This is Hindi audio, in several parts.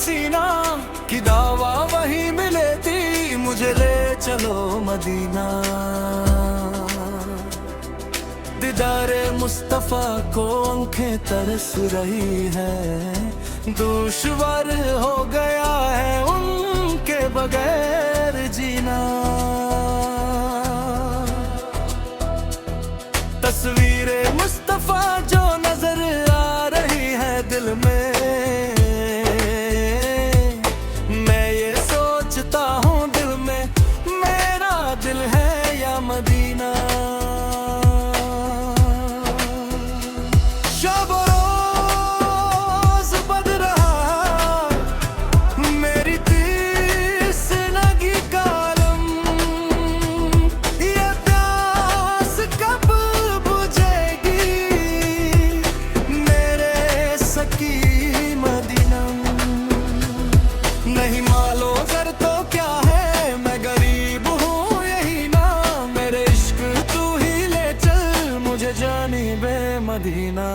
सीना की दावा वही मिले थी, मुझे ले चलो मदीना। दीदारे मुस्तफा को आंखें तरस रही है, दुश्वार हो गया है उनके बगैर जीना। तस्वीरे मुस्तफा जो नजर आ रही है दिल में, मैं ये सोचता हूँ दिल में, मेरा दिल है या मदीना। शब रोज बद रहा मेरी तिस्नगी कालम, ये प्यास कब बुझेगी मेरे सकी मदीनम। नहीं मालो कर तो क्या है, मैं गरीब हूँ यही ना, मेरे इश्क तू ही ले चल मुझे जानिबे मदीना।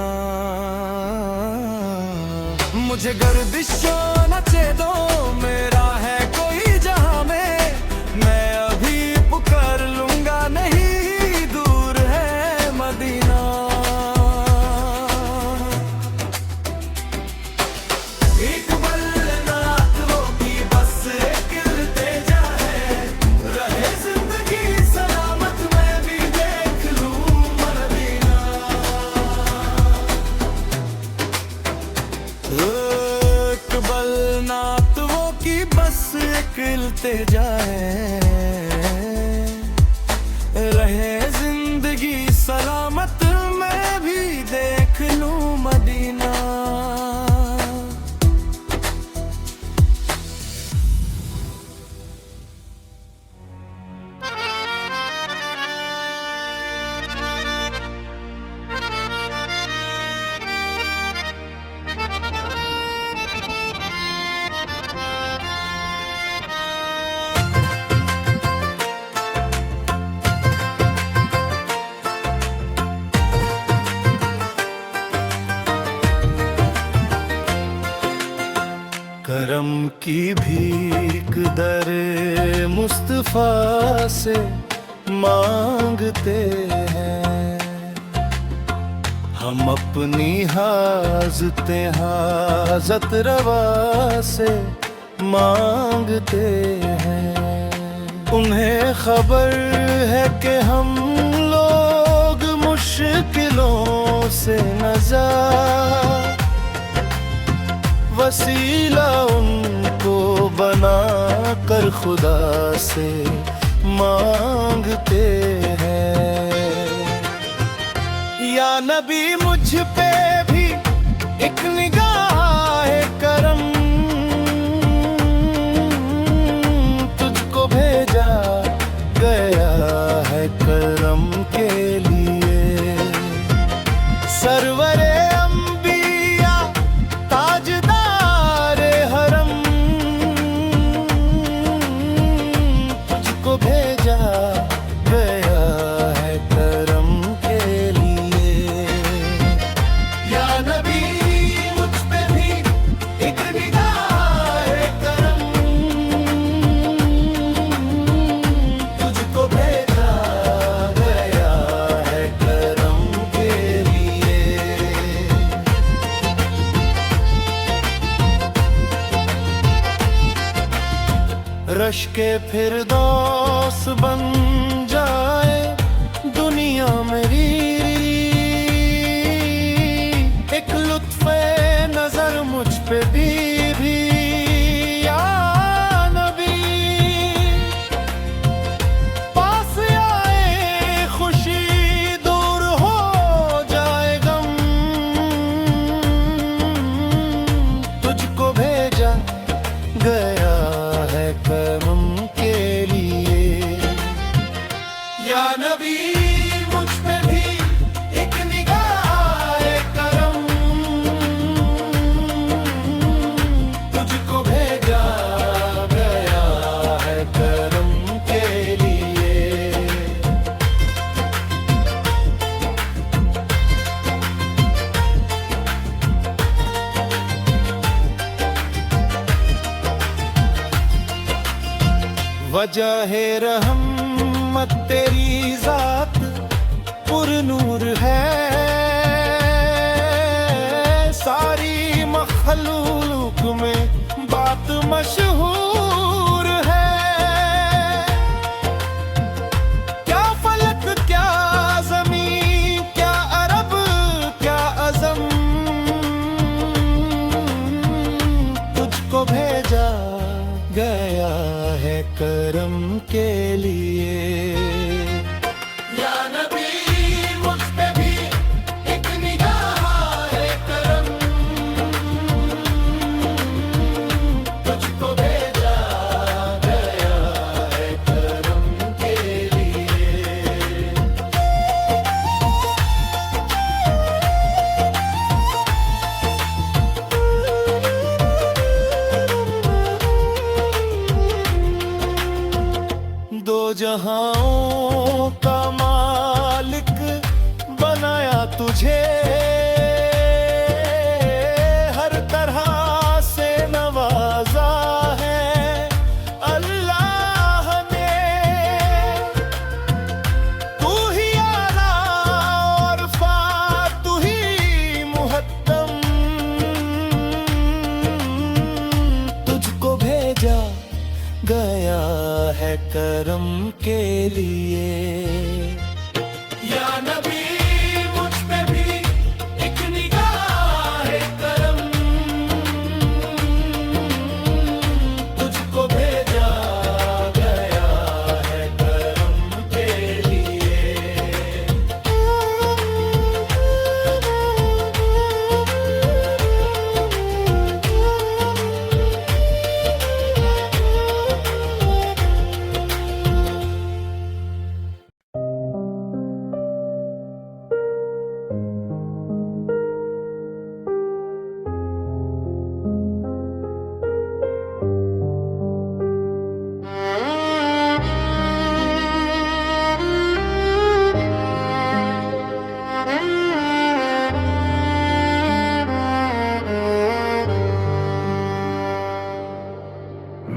मुझे गर्दिशों नचे दो, मेरा है कोई जहां में, मैं अभी पुकार लूंगा नहीं दूर है मदीना। एक बल्लनात वो की बस एक इल्तिजा है, रहे जिंदगी सलामत मैं भी देख लूं मदीना। एक बल्लनात वो की बस एक इल्तिजा है, रहे जिंदगी सलामत मैं भी देख लूं मदीना। करम की भीख दरे मुस्तफा से मांगते हैं, हम अपनी हाजते हाजत रवा से मांगते हैं। उन्हें खबर है कि हम लोग मुश्किलों से नज़ार, वसीला उनको बना कर खुदा से मांगते हैं। या नबी मुझ पे भी एक निगाह करम, तुझको भेजा गया है करम के लिए। सरवरे अंबिया ताजदारे हरम, तुझको भेजा गया है करम के लिए। या नबी मुझ पे भी एक निगाह करम, तुझको भेजा गया है करम के लिए। रश्के फिरदौस बन जाए दुनिया मेरी, एक लुत्फ़े नजर मुझ पे भी या नबी। पास आए खुशी दूर हो जाए गम, तुझको भेजा गया है करम के लिए। या नबी मुझ पे भी वजह है रहमत तेरी जात पुरनूर है, सारी मखलूक में बात मशहूर है। क्या फलक क्या ज़मीन क्या अरब क्या अज़म, तुझको भेजा गया है करम के लिए। या नबी मुझ पे भी एक निगाह है करम, तुझको भेजा गया है करम के लिए। दो जहांों का मालिक बनाया तुझे, हर तरह से नवाजा है अल्लाह ने। तू ही आला और फात, तू ही मुहत्तम, तुझको भेजा गया है करम के लिए। या नबी मुझ पे भी एक निगाह है करम, तुझको भेजा गया है करम के लिए।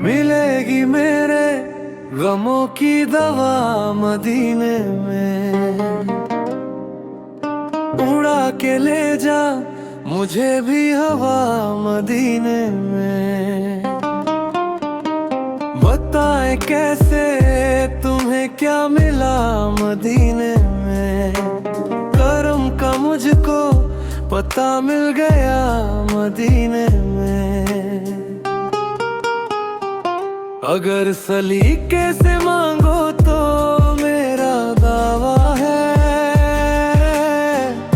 मिलेगी मेरे गमों की दवा मदीने में, उड़ा के ले जा मुझे भी हवा मदीने में। बताए कैसे तुम्हें क्या मिला मदीने में, करम का मुझको पता मिल गया मदीने में। अगर सलीके से मांगो तो मेरा दावा है,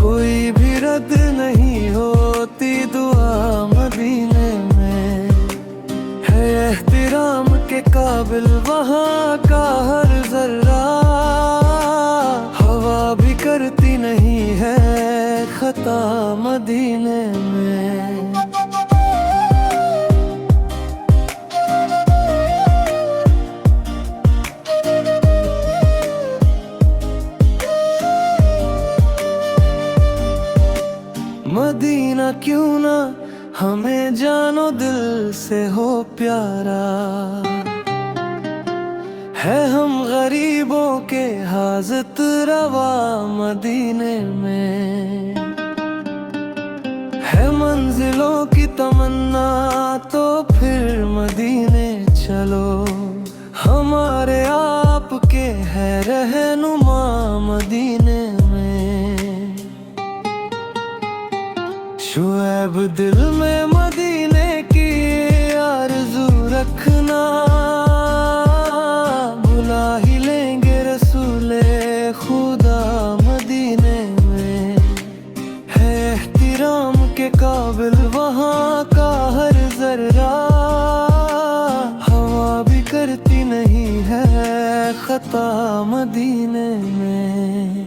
कोई भी रद्द नहीं होती दुआ मदीने में। है एहतिराम के काबिल वहाँ का हर जर्रा, हवा भी करती नहीं है खता मदीने में। मदीना क्यों ना हमें जानो दिल से हो प्यारा, है हम गरीबों के हाजत रवा मदीने में। है मंजिलों की तमन्ना तो फिर मदीने चलो, हमारे आपके है रहनुमा मदीने में। शुएब दिल में मदीने की आरज़ू रखना, बुला ही लेंगे रसूले खुदा मदीने में। है एहतिराम के काबिल वहाँ का हर जर्रा, हवा भी करती नहीं है खता मदीने में।